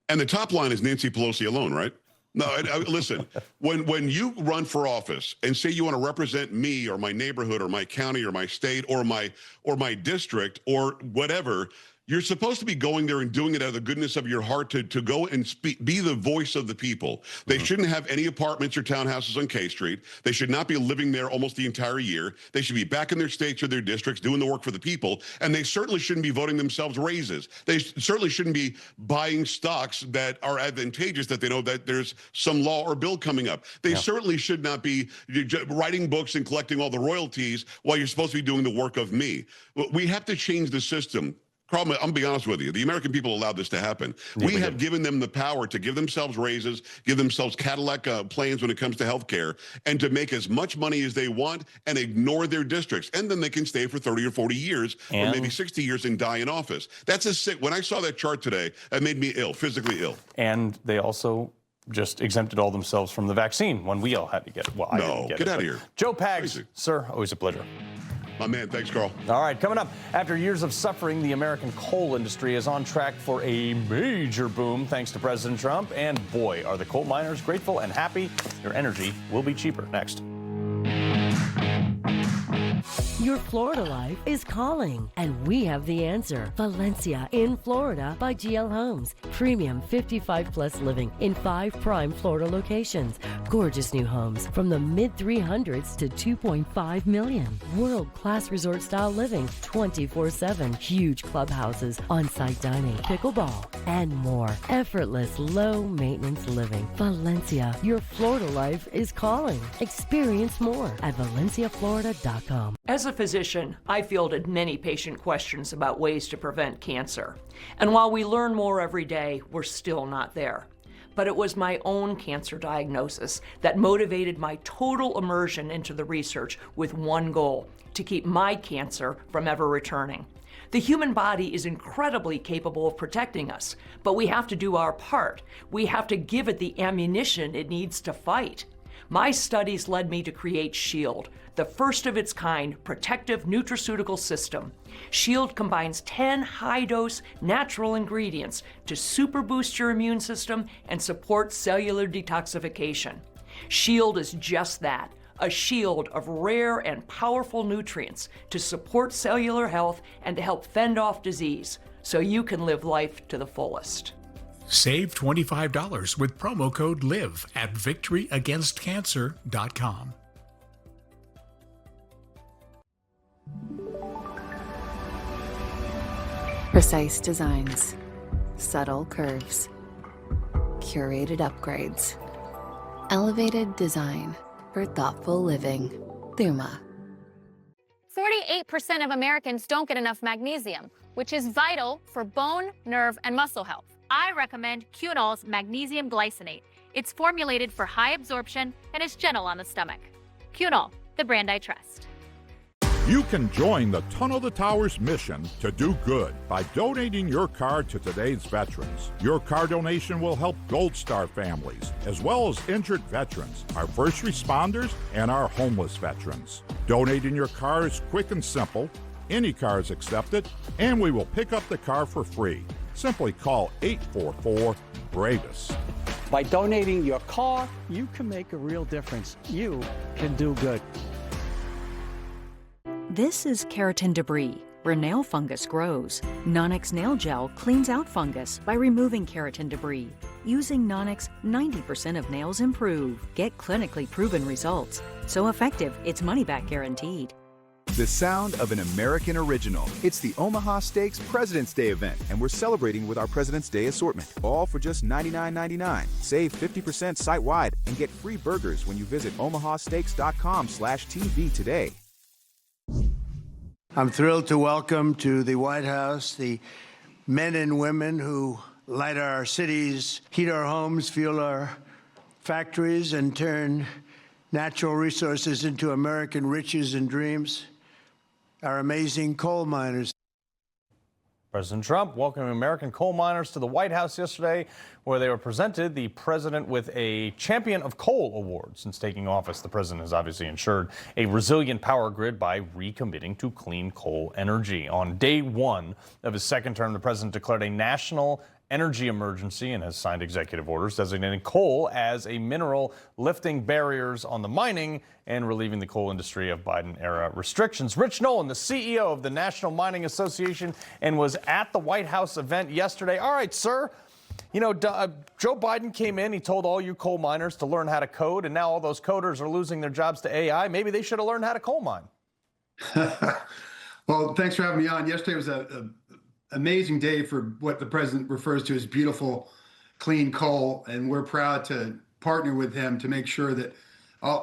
And the top line is Nancy Pelosi alone, right? No, listen, when you run for office and say you want to represent me or my neighborhood or my county or my state or my district or whatever, You're supposed to be going there and doing it out of the goodness of your heart to go and be the voice of the people. They shouldn't have any apartments or townhouses on K Street. They should not be living there almost the entire year. They should be back in their states or their districts doing the work for the people. And they certainly shouldn't be voting themselves raises. They certainly shouldn't be buying stocks that are advantageous that they know that there's some law or bill coming up. They certainly should not be writing books and collecting all the royalties while you're supposed to be doing the work of me. We have to change the system. Carl, I'm going to be honest with you. The American people allowed this to happen. We have given them the power to give themselves raises, give themselves Cadillac plans when it comes to health care, and to make as much money as they want and ignore their districts. And then they can stay for 30 or 40 years or maybe 60 years and die in office. That's a sick. When I saw that chart today, it made me ill, physically ill. And they also just exempted all themselves from the vaccine when we all had to get it. Well, I didn't get it. Get out of here. Joe Pags, sir, always a pleasure. My man, thanks, Carl. All right, coming up, after years of suffering, the American coal industry is on track for a major boom thanks to President Trump. And boy, are the coal miners grateful and happy. Their energy will be cheaper. Next. Your Florida life is calling, and we have the answer. Valencia in Florida by GL Homes. Premium 55-plus living in 5 prime Florida locations. Gorgeous new homes from the mid-300s to $2.5 million. World-class resort-style living 24/7. Huge clubhouses, on-site dining, pickleball, and more. Effortless, low-maintenance living. Valencia, your Florida life is calling. Experience more at valenciaflorida.com. As a physician, I fielded many patient questions about ways to prevent cancer. And while we learn more every day, we're still not there. But it was my own cancer diagnosis that motivated my total immersion into the research with one goal: to keep my cancer from ever returning. The human body is incredibly capable of protecting us, but we have to do our part. We have to give it the ammunition it needs to fight. My studies led me to create SHIELD, the first of its kind protective nutraceutical system. SHIELD combines 10 high-dose natural ingredients to super boost your immune system and support cellular detoxification. SHIELD is just that, a shield of rare and powerful nutrients to support cellular health and to help fend off disease, so you can live life to the fullest. Save $25 with promo code LIVE at victoryagainstcancer.com. Precise designs, subtle curves, curated upgrades, elevated design for thoughtful living. Thuma. 48% of Americans don't get enough magnesium, which is vital for bone, nerve, and muscle health. I recommend Cunol's Magnesium Glycinate. It's formulated for high absorption and is gentle on the stomach. Cunol, the brand I trust. You can join the Tunnel to Towers mission to do good by donating your car to today's veterans. Your car donation will help Gold Star families, as well as injured veterans, our first responders, and our homeless veterans. Donating your car is quick and simple. Any car is accepted, and we will pick up the car for free. Simply call 844-BRAVES. By donating your car, you can make a real difference. You can do good. This is keratin debris, where nail fungus grows. Nonix Nail Gel cleans out fungus by removing keratin debris. Using Nonix, 90% of nails improve. Get clinically proven results. So effective, it's money-back guaranteed. The sound of an American original. It's the Omaha Steaks President's Day event, and we're celebrating with our President's Day assortment, all for just $99.99. Save 50% site-wide and get free burgers when you visit omahasteaks.com/TV today. I'm thrilled to welcome to the White House the men and women who light our cities, heat our homes, fuel our factories, and turn natural resources into American riches and dreams. Our amazing coal miners. President Trump welcoming American coal miners to the White House yesterday, where they were presented the president with a Champion of Coal award. Since taking office, the president has obviously ensured a resilient power grid by recommitting to clean coal energy. On day one of his second term, the president declared a national energy emergency and has signed executive orders designating coal as a mineral, lifting barriers on the mining and relieving the coal industry of Biden-era restrictions. Rich Nolan, the CEO of the National Mining Association, and was at the White House event yesterday. All right, sir. You know, Joe Biden came in, he told all you coal miners to learn how to code, and now all those coders are losing their jobs to AI. Maybe they should have learned how to coal mine. Well, thanks for having me on. Yesterday was an amazing day for what the president refers to as beautiful, clean coal, and we're proud to partner with him to make sure that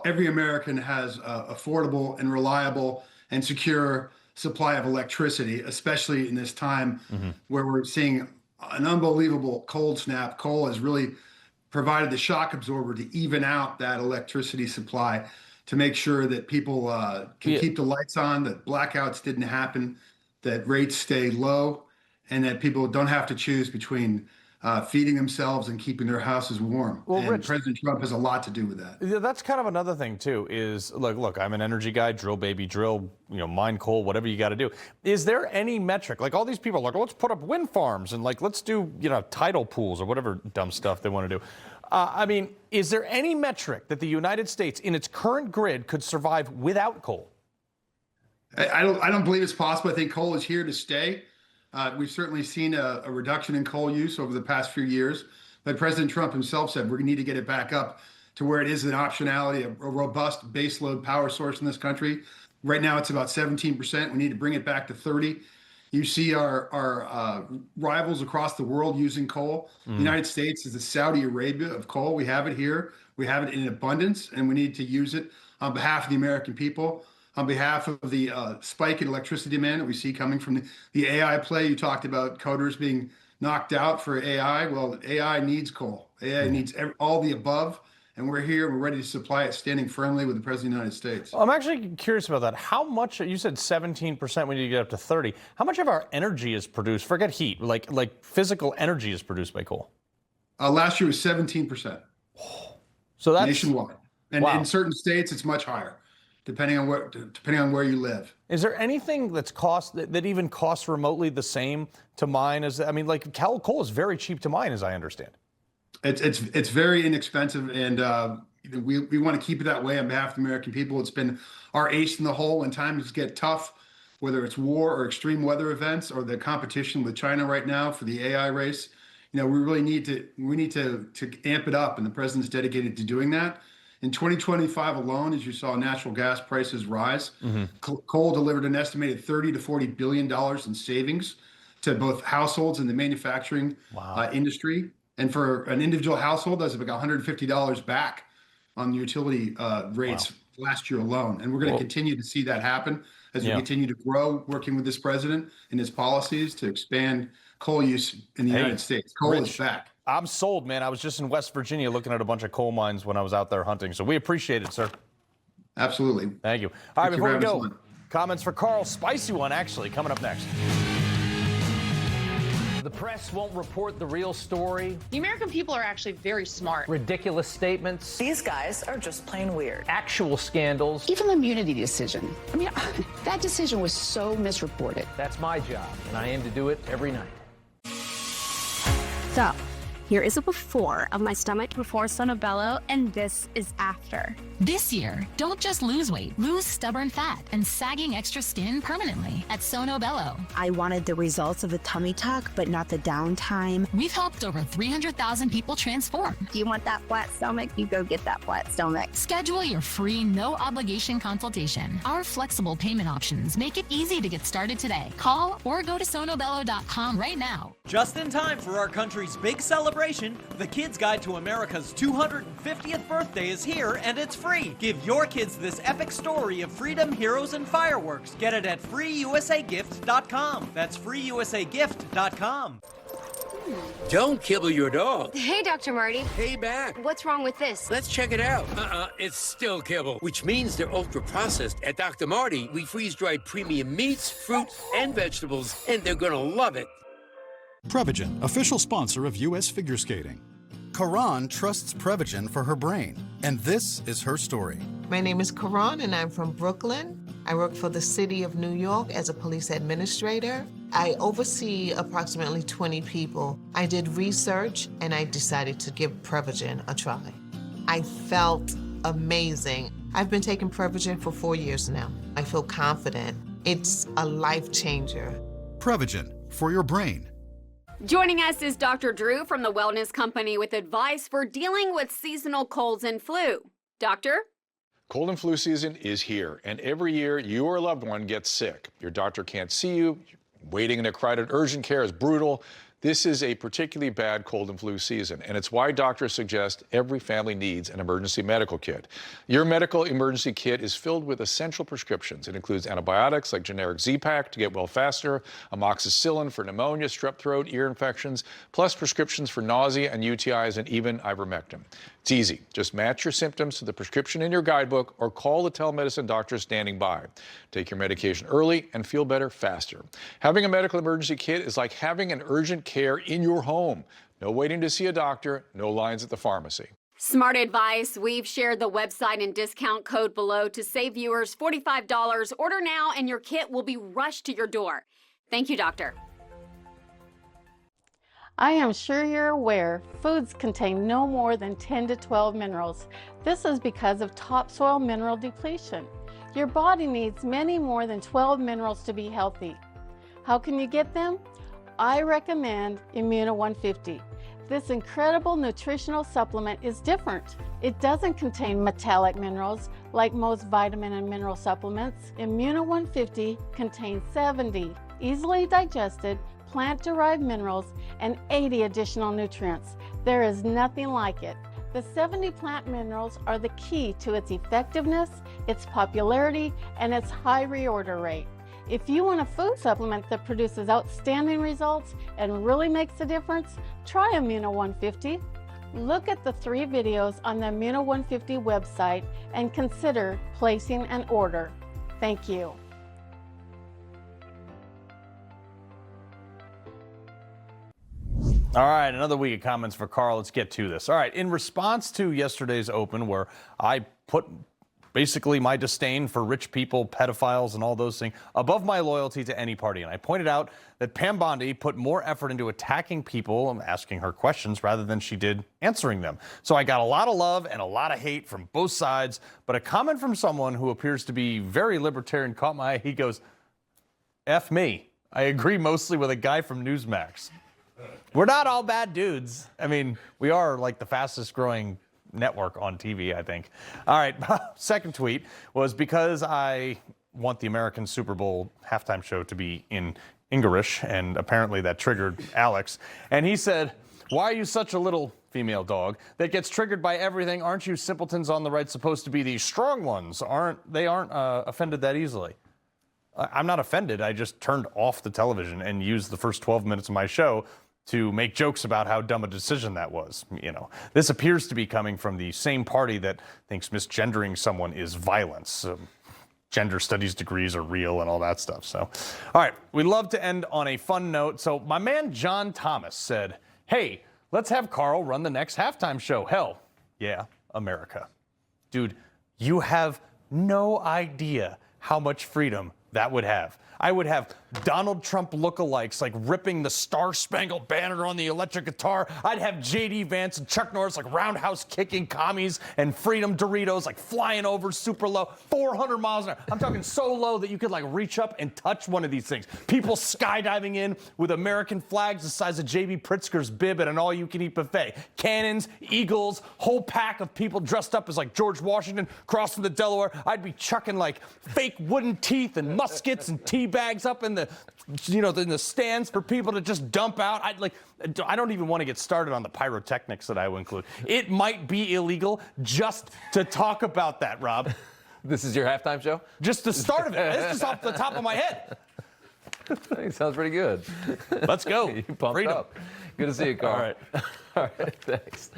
every American has affordable and reliable and secure supply of electricity, especially in this time where we're seeing an unbelievable cold snap. Coal has really provided the shock absorber to even out that electricity supply to make sure that people can keep the lights on, that blackouts didn't happen, that rates stay low, and that people don't have to choose between feeding themselves and keeping their houses warm. Well, and Rich, President Trump has a lot to do with that. Yeah, that's kind of another thing, too, is, look, I'm an energy guy, drill, baby, drill, mine coal, whatever you got to do. Is there any metric? Like, all these people are like, let's put up wind farms and, let's do, tidal pools or whatever dumb stuff they want to do. I mean, is there any metric that the United States, in its current grid, could survive without coal? I don't believe it's possible. I think coal is here to stay. We've certainly seen a reduction in coal use over the past few years, but President Trump himself said we're going to need to get it back up to where it is an optionality, a robust baseload power source in this country. Right now, it's about 17%. We need to bring it back to 30%. You see our rivals across the world using coal. The United States is the Saudi Arabia of coal. We have it here. We have it in abundance, and we need to use it on behalf of the American people, on behalf of the spike in electricity demand that we see coming from the AI play. You talked about coders being knocked out for AI. Well, AI needs coal. AI needs all the above, and we're here. We're ready to supply it, standing firmly with the President of the United States. I'm actually curious about that. How much, you said 17%, we need to get up to 30%. How much of our energy is produced, forget heat, like physical energy is produced by coal? Last year was 17%. So that's nationwide. And in certain states, it's much higher, depending on where you live. Is there anything that even costs remotely the same to mine as, coal is very cheap to mine, as I understand. It's very inexpensive, and we want to keep it that way on behalf of the American people. It's been our ace in the hole when times get tough, whether it's war or extreme weather events or the competition with China right now for the AI race. We really need to amp it up, and the president's dedicated to doing that. In 2025 alone, as you saw natural gas prices rise, coal delivered an estimated $30 to $40 billion in savings to both households and the manufacturing industry. And for an individual household, that's about $150 back on the utility rates last year alone. And we're going to continue to see that happen as we continue to grow, working with this president and his policies to expand coal use in the United States. Coal is back. I'm sold, man. I was just in West Virginia looking at a bunch of coal mines when I was out there hunting. So we appreciate it, sir. Absolutely. Thank you. All right, before we go, comments for Carl. Spicy one, actually, coming up next. The press won't report the real story. The American people are actually very smart. Ridiculous statements. These guys are just plain weird. Actual scandals. Even the immunity decision. That decision was so misreported. That's my job, and I aim to do it every night. So, here is a before of my stomach before Sono Bello, and this is after. This year, don't just lose weight, lose stubborn fat and sagging extra skin permanently at Sono Bello. I wanted the results of a tummy tuck, but not the downtime. We've helped over 300,000 people transform. Do you want that flat stomach? You go get that flat stomach. Schedule your free, no-obligation consultation. Our flexible payment options make it easy to get started today. Call or go to sonobello.com right now. Just in time for our country's big celebration, the Kids Guide to America's 250th birthday is here, and it's free. Give your kids this epic story of freedom, heroes, and fireworks. Get it at freeusagift.com. That's freeusagift.com. Don't kibble your dog. Hey, Dr. Marty. Hey, back. What's wrong with this? Let's check it out. It's still kibble, which means they're ultra-processed. At Dr. Marty, we freeze-dried premium meats, fruit, and vegetables, and they're gonna love it. Prevagen, official sponsor of U.S. figure skating. Karan trusts Prevagen for her brain, and this is her story. My name is Karan, and I'm from Brooklyn. I work for the city of New York as a police administrator. I oversee approximately 20 people. I did research and I decided to give Prevagen a try. I felt amazing. I've been taking Prevagen for 4 years now. I feel confident. It's a life changer. Prevagen for your brain. Joining us is Dr. Drew from the Wellness Company with advice for dealing with seasonal colds and flu. Doctor? Cold and flu season is here, and every year you or a loved one gets sick. Your doctor can't see you. Waiting in a crowded urgent care is brutal. This is a particularly bad cold and flu season, and it's why doctors suggest every family needs an emergency medical kit. Your medical emergency kit is filled with essential prescriptions. It includes antibiotics like generic Z-Pak to get well faster, amoxicillin for pneumonia, strep throat, ear infections, plus prescriptions for nausea and UTIs, and even ivermectin. It's easy. Just match your symptoms to the prescription in your guidebook or call the telemedicine doctor standing by. Take your medication early and feel better faster. Having a medical emergency kit is like having an urgent care in your home. No waiting to see a doctor, no lines at the pharmacy. Smart advice. We've shared the website and discount code below to save viewers $45. Order now and your kit will be rushed to your door. Thank you, doctor. I am sure you're aware foods contain no more than 10 to 12 minerals. This is because of topsoil mineral depletion. Your body needs many more than 12 minerals to be healthy. How can you get them? I recommend Immuno 150. This incredible nutritional supplement is different. It doesn't contain metallic minerals like most vitamin and mineral supplements. Immuno 150 contains 70 easily digested plant-derived minerals and 80 additional nutrients. There is nothing like it. The 70 plant minerals are the key to its effectiveness, its popularity, and its high reorder rate. If you want a food supplement that produces outstanding results and really makes a difference, try Immuno 150. Look at the 3 videos on the Immuno 150 website and consider placing an order. Thank you. All right, another week of comments for Carl. Let's get to this. All right, in response to yesterday's Open, where I put basically my disdain for rich people, pedophiles, and all those things above my loyalty to any party, and I pointed out that Pam Bondi put more effort into attacking people and asking her questions rather than she did answering them. So I got a lot of love and a lot of hate from both sides, but a comment from someone who appears to be very libertarian caught my eye. He goes, F me. I agree mostly with a guy from Newsmax. We're not all bad dudes. I mean, we are like the fastest growing network on TV, I think. All right, second tweet was because I want the American Super Bowl halftime show to be in English, and apparently that triggered Alex. And he said, why are you such a little female dog that gets triggered by everything? Aren't you simpletons on the right supposed to be the strong ones? They aren't offended that easily. I'm not offended. I just turned off the television and used the first 12 minutes of my show to make jokes about how dumb a decision that was. You know, this appears to be coming from the same party that thinks misgendering someone is violence. Gender studies degrees are real and all that stuff. So, all right, we love to end on a fun note. So my man John Thomas said, hey, let's have Carl run the next halftime show. Hell, yeah, America. Dude, you have no idea how much freedom that would have. I would have Donald Trump lookalikes like ripping the Star-Spangled Banner on the electric guitar. I'd have J.D. Vance and Chuck Norris like roundhouse kicking commies and Freedom Doritos like flying over super low, 400 miles an hour. I'm talking so low that you could like reach up and touch one of these things. People skydiving in with American flags the size of J.B. Pritzker's bib at an all-you-can-eat buffet. Cannons, eagles, whole pack of people dressed up as like George Washington crossing the Delaware. I'd be chucking like fake wooden teeth and muskets and tea bags up in the, in the stands for people to just dump out. I don't even want to get started on the pyrotechnics that I would include. It might be illegal just to talk about that, Rob. This is your halftime show? Just the start of it. This is off the top of my head. Sounds pretty good. Let's go. You pumped Freedom. up. Good to see you, Carl. All right. All right, thanks.